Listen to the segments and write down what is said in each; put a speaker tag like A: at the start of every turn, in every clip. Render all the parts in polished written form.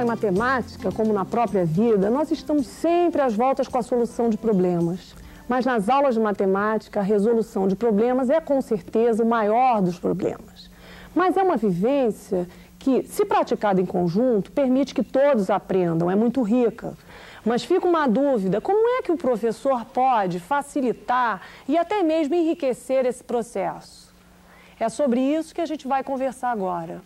A: em matemática, como na própria vida, nós estamos sempre às voltas com a solução de problemas. Mas nas aulas de matemática, a resolução de problemas é com certeza o maior dos problemas. Mas é uma vivência que, se praticada em conjunto, permite que todos aprendam, é muito rica. Mas fica uma dúvida, como é que o professor pode facilitar e até mesmo enriquecer esse processo? É sobre isso que a gente vai conversar agora.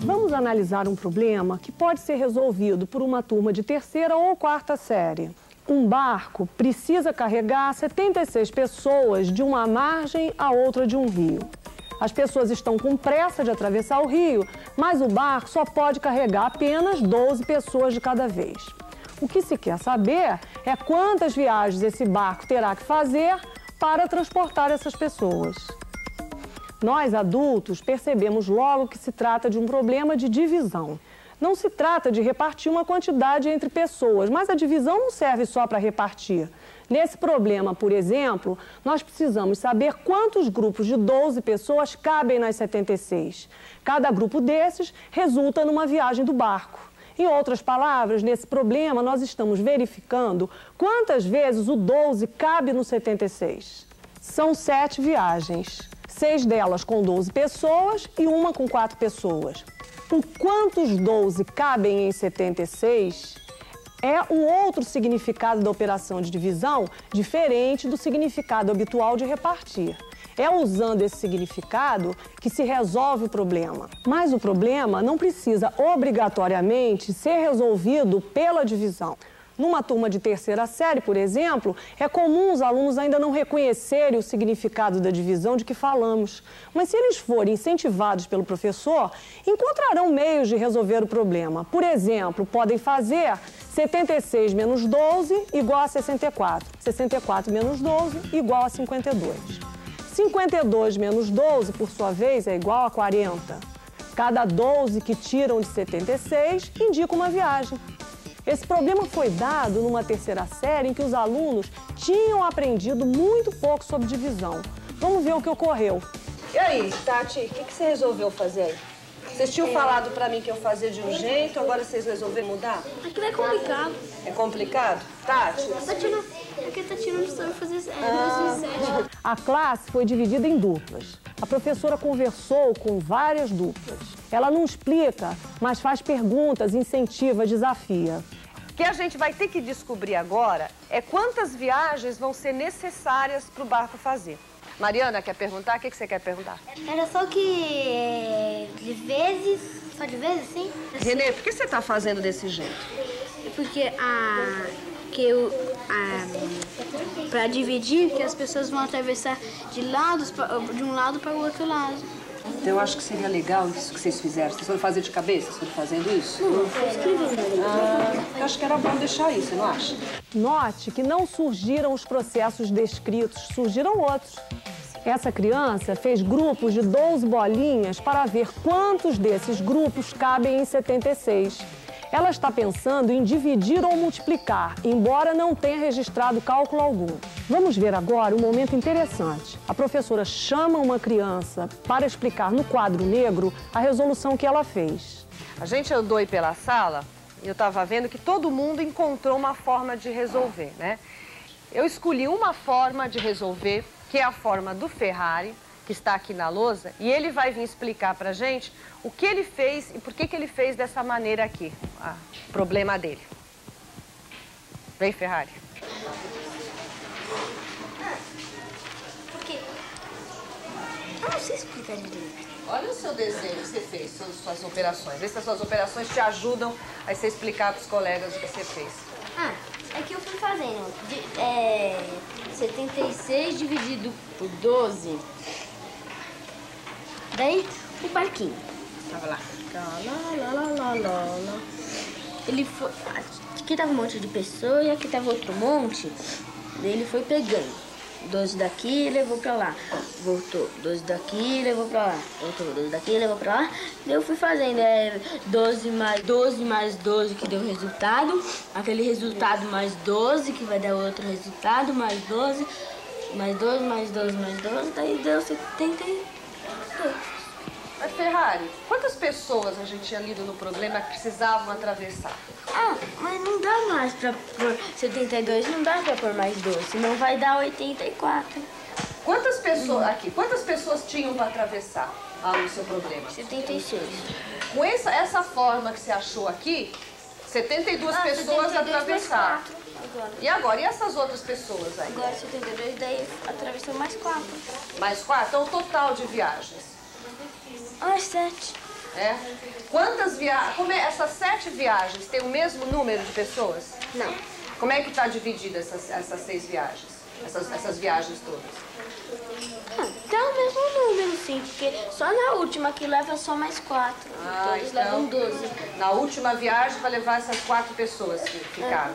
A: Vamos analisar um problema que pode ser resolvido por uma turma de terceira ou quarta série. Um barco precisa carregar 76 pessoas de uma margem à outra de um rio. As pessoas estão com pressa de atravessar o rio, mas o barco só pode carregar apenas 12 pessoas de cada vez. O que se quer saber é quantas viagens esse barco terá que fazer para transportar essas pessoas. Nós, adultos, percebemos logo que se trata de um problema de divisão. Não se trata de repartir uma quantidade entre pessoas, mas a divisão não serve só para repartir. Nesse problema, por exemplo, nós precisamos saber quantos grupos de 12 pessoas cabem nas 76. Cada grupo desses resulta numa viagem do barco. Em outras palavras, nesse problema, nós estamos verificando quantas vezes o 12 cabe no 76. São 7 viagens. 6 delas com 12 pessoas e uma com 4 pessoas. O quantos 12 cabem em 76 é um outro significado da operação de divisão, diferente do significado habitual de repartir. É usando esse significado que se resolve o problema. Mas o problema não precisa obrigatoriamente ser resolvido pela divisão. Numa turma de terceira série, por exemplo, é comum os alunos ainda não reconhecerem o significado da divisão de que falamos. Mas se eles forem incentivados pelo professor, encontrarão meios de resolver o problema. Por exemplo, podem fazer 76 menos 12 igual a 64. 64 menos 12 igual a 52. 52 menos 12, por sua vez, é igual a 40. Cada 12 que tiram de 76 indica uma viagem. Esse problema foi dado numa terceira série em que os alunos tinham aprendido muito pouco sobre divisão. Vamos ver o que ocorreu.
B: E aí, Tati, o que você resolveu fazer aí? Vocês tinham falado pra mim que eu fazia de um jeito, agora vocês resolveram mudar?
C: Aquilo é complicado.
B: É complicado? Tati?
C: Porque tá tirando história fazer 2007.
A: A classe foi dividida em duplas. A professora conversou com várias duplas. Ela não explica, mas faz perguntas, incentiva, desafia.
B: O que a gente vai ter que descobrir agora é quantas viagens vão ser necessárias para o barco fazer. Mariana, quer perguntar? O que você quer perguntar?
C: Era só que de vezes, só de vezes, sim?
B: Renê, por que você está fazendo desse jeito?
C: Porque para dividir, que as pessoas vão atravessar de um lado para o outro lado.
B: Então, eu acho que seria legal isso que vocês fizeram. Vocês foram fazer de cabeça? Vocês foram fazendo isso?
C: Não, eu escrevi.
B: Eu acho que era bom deixar isso, você não acha?
A: Note que não surgiram os processos descritos, surgiram outros. Essa criança fez grupos de 12 bolinhas para ver quantos desses grupos cabem em 76. Ela está pensando em dividir ou multiplicar, embora não tenha registrado cálculo algum. Vamos ver agora um momento interessante. A professora chama uma criança para explicar no quadro negro a resolução que ela fez.
B: A gente andou aí pela sala e eu estava vendo que todo mundo encontrou uma forma de resolver, né? Eu escolhi uma forma de resolver, que é a forma do Ferrari, que está aqui na lousa, e ele vai vir explicar pra gente o que ele fez e por que ele fez dessa maneira aqui, o problema dele. Vem, Ferrari.
C: Por quê? Eu não sei explicar direito.
B: Olha o seu desenho que você fez, suas operações. Vê se as suas operações te ajudam a você explicar para os colegas o que você fez.
C: É que eu fui fazendo 76 dividido por 12. Daí, o barquinho. Tava lá. Ele foi... Aqui tava um monte de pessoa e aqui tava outro monte. Daí ele foi pegando. 12 daqui, levou pra lá. Voltou. 12 daqui, levou pra lá. Voltou. 12 daqui, levou pra lá. Daí eu fui fazendo. 12 mais 12 que deu resultado. Aquele resultado mais 12 que vai dar outro resultado, mais 12. Mais 12, mais 12, mais 12, daí deu 72.
B: Mas, Ferrari, quantas pessoas a gente tinha lido no problema que precisavam atravessar?
C: Ah, mas não dá mais pra pôr 72, não dá pra pôr mais 12, senão vai dar 84.
B: Quantas pessoas, aqui, quantas pessoas tinham para atravessar no seu problema?
C: 76.
B: Com essa forma que você achou aqui, 72 pessoas
C: 72
B: atravessaram.
C: Agora.
B: E agora? E essas outras pessoas aí?
C: Agora 72, daí atravessou mais 4.
B: Mais 4? Então, o total de viagens?
C: 7.
B: É? Quantas viagens? Essas 7 viagens têm o mesmo número de pessoas?
C: Não.
B: Como é que está dividida essas 6 viagens? Essas viagens todas?
C: Tá o mesmo número, sim, porque só na última que leva só mais 4. Todos levam 12.
B: Na última viagem vai levar essas 4 pessoas que ficaram.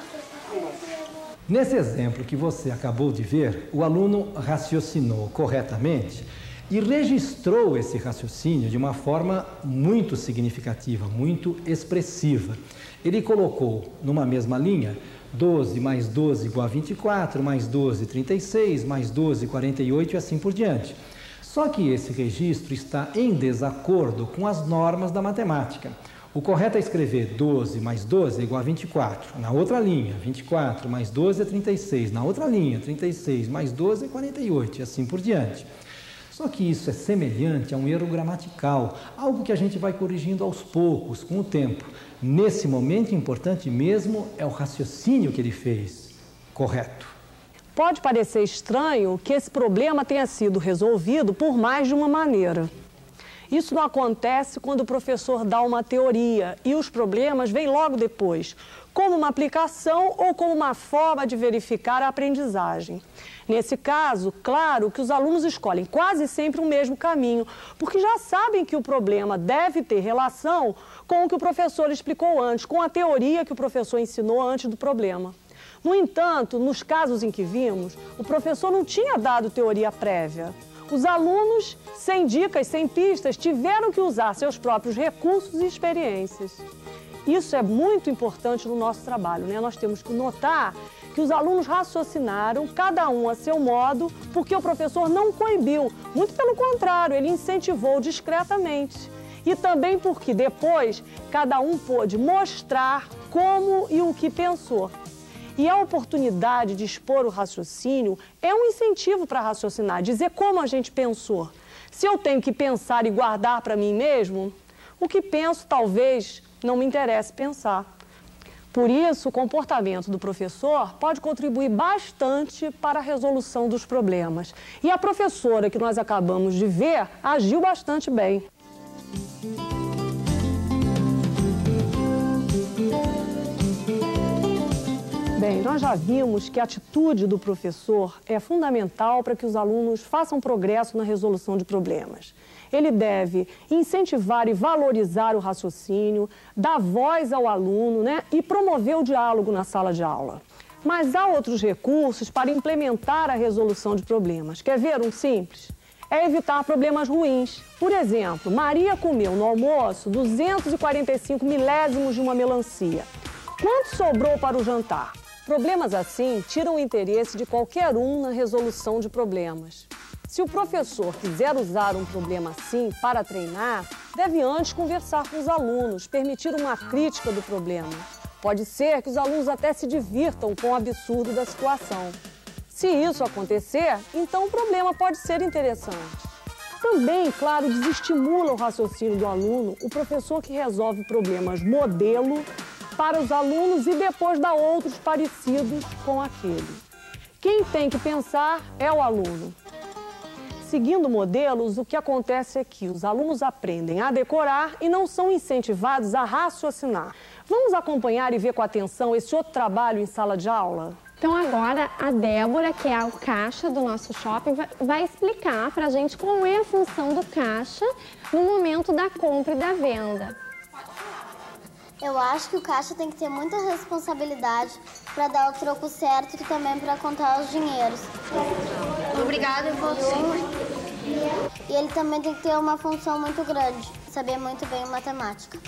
D: Nesse exemplo que você acabou de ver, o aluno raciocinou corretamente e registrou esse raciocínio de uma forma muito significativa, muito expressiva. Ele colocou numa mesma linha 12 mais 12 igual a 24, mais 12, 36, mais 12, 48 e assim por diante. Só que esse registro está em desacordo com as normas da matemática. O correto é escrever 12 mais 12 é igual a 24. Na outra linha, 24 mais 12 é 36. Na outra linha, 36 mais 12 é 48 e assim por diante. Só que isso é semelhante a um erro gramatical, algo que a gente vai corrigindo aos poucos, com o tempo. Nesse momento, importante mesmo é o raciocínio que ele fez correto.
A: Pode parecer estranho que esse problema tenha sido resolvido por mais de uma maneira. Isso não acontece quando o professor dá uma teoria e os problemas vêm logo depois, como uma aplicação ou como uma forma de verificar a aprendizagem. Nesse caso, claro que os alunos escolhem quase sempre o mesmo caminho, porque já sabem que o problema deve ter relação com o que o professor explicou antes, com a teoria que o professor ensinou antes do problema. No entanto, nos casos em que vimos, o professor não tinha dado teoria prévia. Os alunos, sem dicas, sem pistas, tiveram que usar seus próprios recursos e experiências. Isso é muito importante no nosso trabalho, né? Nós temos que notar que os alunos raciocinaram, cada um a seu modo, porque o professor não coibiu. Muito pelo contrário, ele incentivou discretamente. E também porque depois cada um pôde mostrar como e o que pensou. E a oportunidade de expor o raciocínio é um incentivo para raciocinar, dizer como a gente pensou. Se eu tenho que pensar e guardar para mim mesmo, o que penso talvez não me interesse pensar. Por isso, o comportamento do professor pode contribuir bastante para a resolução dos problemas. E a professora que nós acabamos de ver agiu bastante bem. Bem, nós já vimos que a atitude do professor é fundamental para que os alunos façam progresso na resolução de problemas. Ele deve incentivar e valorizar o raciocínio, dar voz ao aluno, né, e promover o diálogo na sala de aula. Mas há outros recursos para implementar a resolução de problemas. Quer ver um simples? É evitar problemas ruins. Por exemplo, Maria comeu no almoço 245 milésimos de uma melancia. Quanto sobrou para o jantar? Problemas assim tiram o interesse de qualquer um na resolução de problemas. Se o professor quiser usar um problema assim para treinar, deve antes conversar com os alunos, permitir uma crítica do problema. Pode ser que os alunos até se divirtam com o absurdo da situação. Se isso acontecer, então o problema pode ser interessante. Também, claro, desestimula o raciocínio do aluno o professor que resolve problemas modelo para os alunos e depois dá outros parecidos com aquele. Quem tem que pensar é o aluno. Seguindo modelos, o que acontece é que os alunos aprendem a decorar e não são incentivados a raciocinar. Vamos acompanhar e ver com atenção esse outro trabalho em sala de aula?
E: Então agora a Débora, que é o caixa do nosso shopping, vai explicar para a gente qual é a função do caixa no momento da compra e da venda.
F: Eu acho que o caixa tem que ter muita responsabilidade para dar o troco certo e também para contar os dinheiros.
C: Obrigada, eu vou sempre.
F: E ele também tem que ter uma função muito grande, saber muito bem matemática.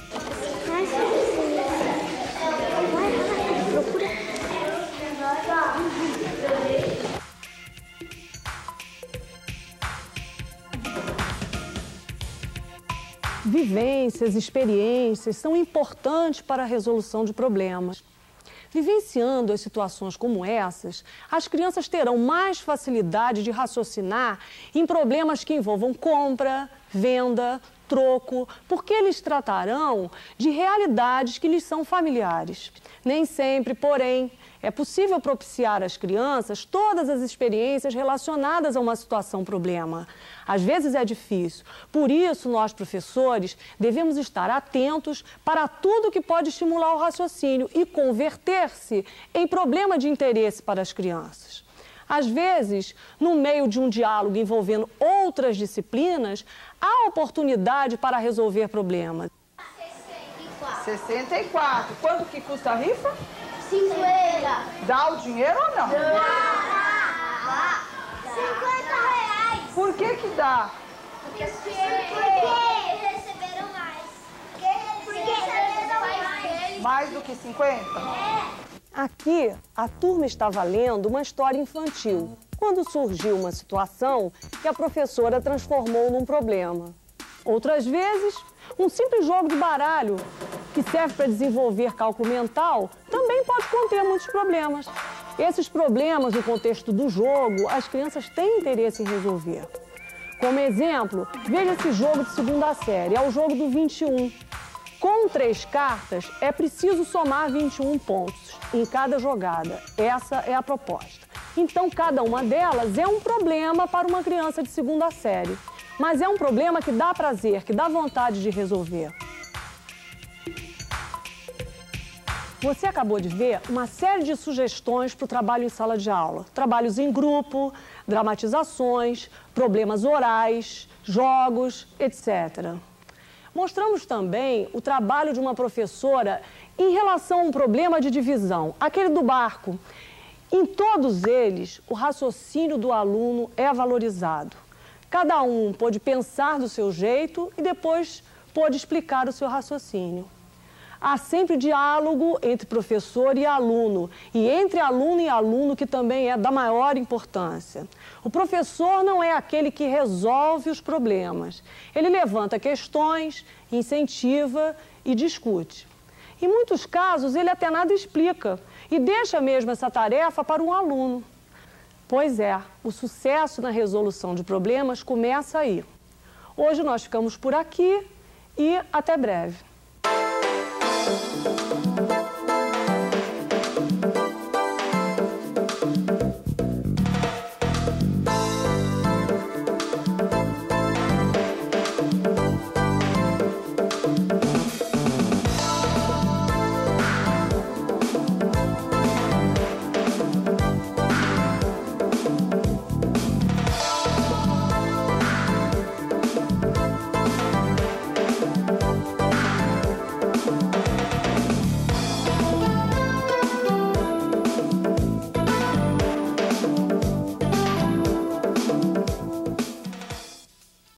A: Vivências, experiências são importantes para a resolução de problemas. Vivenciando as situações como essas, as crianças terão mais facilidade de raciocinar em problemas que envolvam compra, venda, troco, porque eles tratarão de realidades que lhes são familiares. Nem sempre, porém, é possível propiciar às crianças todas as experiências relacionadas a uma situação-problema. Às vezes é difícil. Por isso, nós, professores, devemos estar atentos para tudo que pode estimular o raciocínio e converter-se em problema de interesse para as crianças. Às vezes, no meio de um diálogo envolvendo outras disciplinas, há oportunidade para resolver problemas.
G: 64. Quanto que custa a rifa?
F: 50.
G: Dá o dinheiro ou não?
F: Dá. 50 reais.
G: Por que dá?
F: Porque receberam mais. Porque receberam mais.
G: Mais do que 50?
A: Aqui, a turma estava lendo uma história infantil, quando surgiu uma situação que a professora transformou num problema. Outras vezes, um simples jogo de baralho, que serve para desenvolver cálculo mental, também pode conter muitos problemas. Esses problemas, no contexto do jogo, as crianças têm interesse em resolver. Como exemplo, veja esse jogo de segunda série, é o jogo do 21. Com 3 cartas, é preciso somar 21 pontos em cada jogada. Essa é a proposta. Então, cada uma delas é um problema para uma criança de segunda série. Mas é um problema que dá prazer, que dá vontade de resolver. Você acabou de ver uma série de sugestões para o trabalho em sala de aula. Trabalhos em grupo, dramatizações, problemas orais, jogos, etc. Mostramos também o trabalho de uma professora em relação a um problema de divisão, aquele do barco. Em todos eles, o raciocínio do aluno é valorizado. Cada um pôde pensar do seu jeito e depois pôde explicar o seu raciocínio. Há sempre diálogo entre professor e aluno, e entre aluno e aluno, que também é da maior importância. O professor não é aquele que resolve os problemas. Ele levanta questões, incentiva e discute. Em muitos casos, ele até nada explica e deixa mesmo essa tarefa para um aluno. Pois é, o sucesso na resolução de problemas começa aí. Hoje nós ficamos por aqui e até breve.